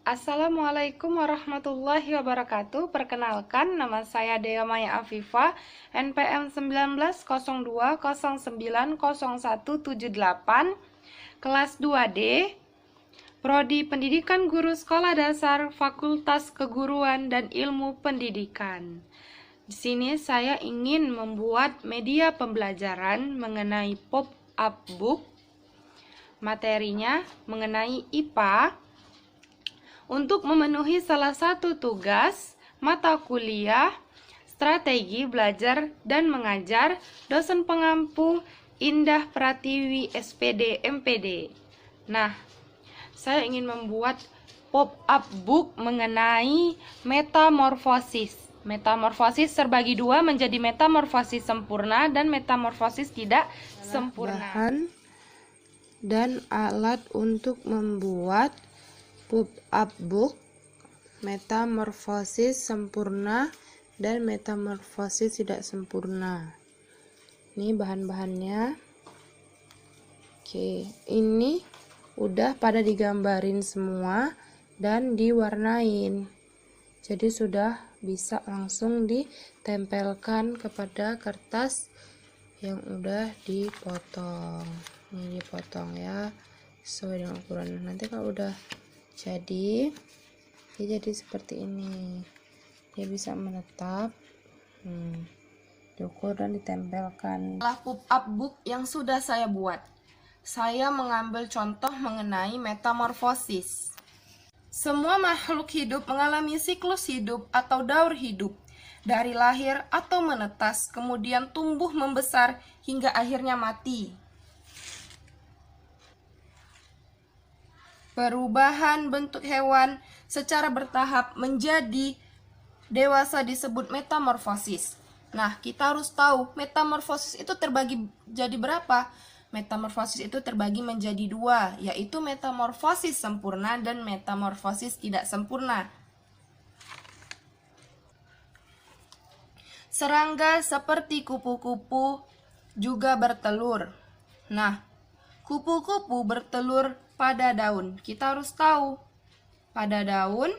Assalamualaikum warahmatullahi wabarakatuh. Perkenalkan, nama saya Dea Maya Afifa, NPM 1902090178, kelas 2D, Prodi Pendidikan Guru Sekolah Dasar, Fakultas Keguruan dan Ilmu Pendidikan. Di sini saya ingin membuat media pembelajaran mengenai pop-up book. Materinya mengenai IPA. Untuk memenuhi salah satu tugas mata kuliah Strategi Belajar dan Mengajar, dosen pengampu Indah Pratiwi SPD MPD. Nah, saya ingin membuat pop-up book mengenai metamorfosis. Metamorfosis terbagi dua menjadi metamorfosis sempurna dan metamorfosis tidak sempurna. Bahan dan alat untuk membuat pop-up book, metamorfosis sempurna dan metamorfosis tidak sempurna. Ini bahan-bahannya. Oke, ini udah pada digambarin semua dan diwarnain. Jadi sudah bisa langsung ditempelkan kepada kertas yang udah dipotong. Ini dipotong ya, sesuai dengan ukuran. Nanti kalau udah jadi, dia jadi seperti ini. Dia bisa menetap, diukur dan ditempelkan. Setelah pop-up book yang sudah saya buat, saya mengambil contoh mengenai metamorfosis. Semua makhluk hidup mengalami siklus hidup atau daur hidup, dari lahir atau menetas, kemudian tumbuh membesar hingga akhirnya mati. Perubahan bentuk hewan secara bertahap menjadi dewasa disebut metamorfosis. Nah, kita harus tahu metamorfosis itu terbagi jadi berapa? Metamorfosis itu terbagi menjadi dua, yaitu metamorfosis sempurna dan metamorfosis tidak sempurna. Serangga seperti kupu-kupu juga bertelur. Nah, kupu-kupu bertelur pada daun. Kita harus tahu pada daun.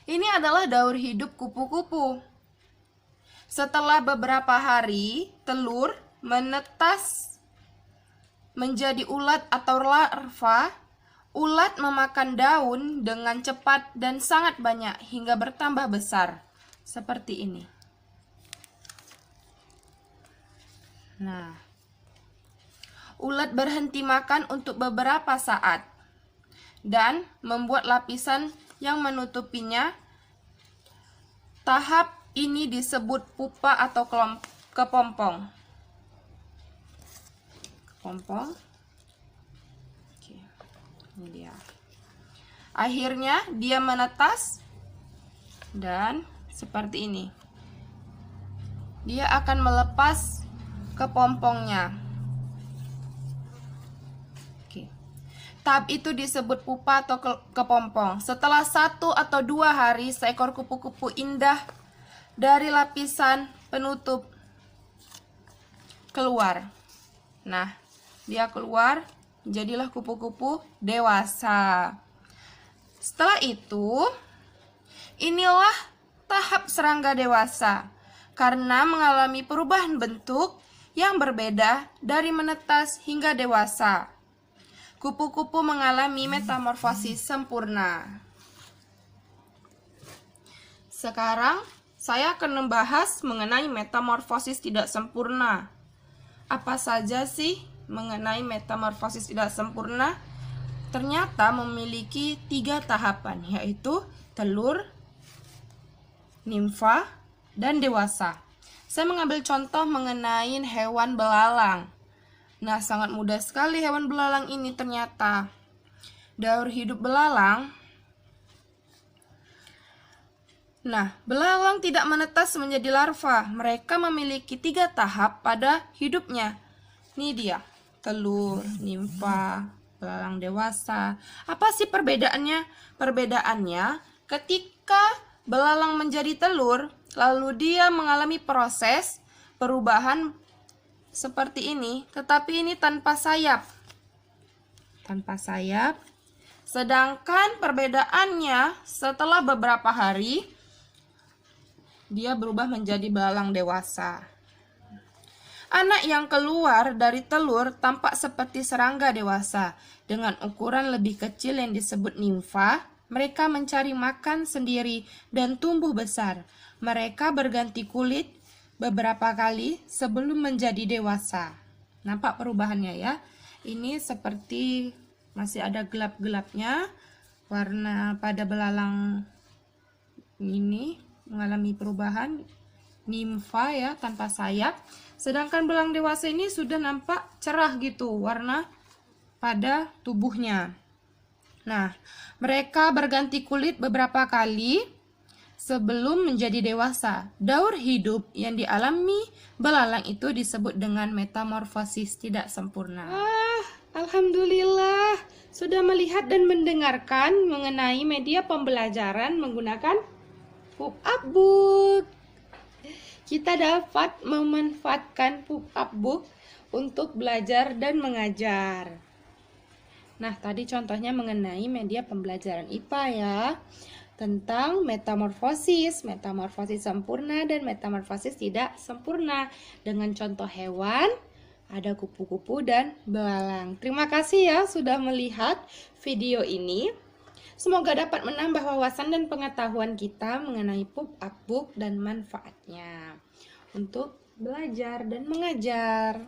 Ini adalah daur hidup kupu-kupu. Setelah beberapa hari, telur menetas menjadi ulat atau larva. Ulat memakan daun dengan cepat dan sangat banyak hingga bertambah besar. Seperti ini. Nah, ulat berhenti makan untuk beberapa saat dan membuat lapisan yang menutupinya. Tahap ini disebut pupa atau kepompong. Kepompong. Oke, ini dia. Akhirnya dia menetas dan seperti ini. Dia akan melepas kepompongnya. Oke. Tahap itu disebut pupa atau kepompong. Setelah 1 atau 2 hari, seekor kupu-kupu indah dari lapisan penutup keluar. Nah, dia keluar, jadilah kupu-kupu dewasa. Setelah itu, inilah tahap serangga dewasa. Karena mengalami perubahan bentuk yang berbeda dari menetas hingga dewasa. Kupu-kupu mengalami metamorfosis sempurna. Sekarang saya akan membahas mengenai metamorfosis tidak sempurna. Apa saja sih mengenai metamorfosis tidak sempurna? Ternyata memiliki 3 tahapan, yaitu telur, nimfa, dan dewasa. Saya mengambil contoh mengenai hewan belalang. Nah, sangat mudah sekali hewan belalang ini ternyata. Daur hidup belalang. Nah, belalang tidak menetas menjadi larva. Mereka memiliki 3 tahap pada hidupnya. Ini dia, telur, nimfa, belalang dewasa. Apa sih perbedaannya? Perbedaannya ketika belalang menjadi telur, lalu dia mengalami proses perubahan seperti ini, tetapi ini tanpa sayap. tanpa sayap. Sedangkan perbedaannya setelah beberapa hari dia berubah menjadi belalang dewasa. Anak yang keluar dari telur tampak seperti serangga dewasa dengan ukuran lebih kecil yang disebut nimfa. Mereka mencari makan sendiri dan tumbuh besar. Mereka berganti kulit beberapa kali sebelum menjadi dewasa. Nampak perubahannya ya? Ini seperti masih ada gelap-gelapnya. Warna pada belalang ini mengalami perubahan nimfa ya, tanpa sayap. Sedangkan belalang dewasa ini sudah nampak cerah gitu warna pada tubuhnya. Nah, mereka berganti kulit beberapa kali sebelum menjadi dewasa. Daur hidup yang dialami belalang itu disebut dengan metamorfosis tidak sempurna. Alhamdulillah sudah melihat dan mendengarkan mengenai media pembelajaran menggunakan Pup-Up Book. Kita dapat memanfaatkan Pup-Up Book untuk belajar dan mengajar. Nah, tadi contohnya mengenai media pembelajaran IPA ya, tentang metamorfosis sempurna dan metamorfosis tidak sempurna. Dengan contoh hewan, ada kupu-kupu dan belalang. Terima kasih ya sudah melihat video ini. Semoga dapat menambah wawasan dan pengetahuan kita mengenai Pup-Up Book dan manfaatnya untuk belajar dan mengajar.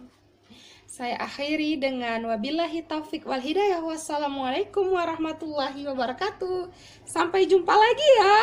Saya akhiri dengan wabillahi taufik wal hidayah. Wassalamualaikum warahmatullahi wabarakatuh. Sampai jumpa lagi ya.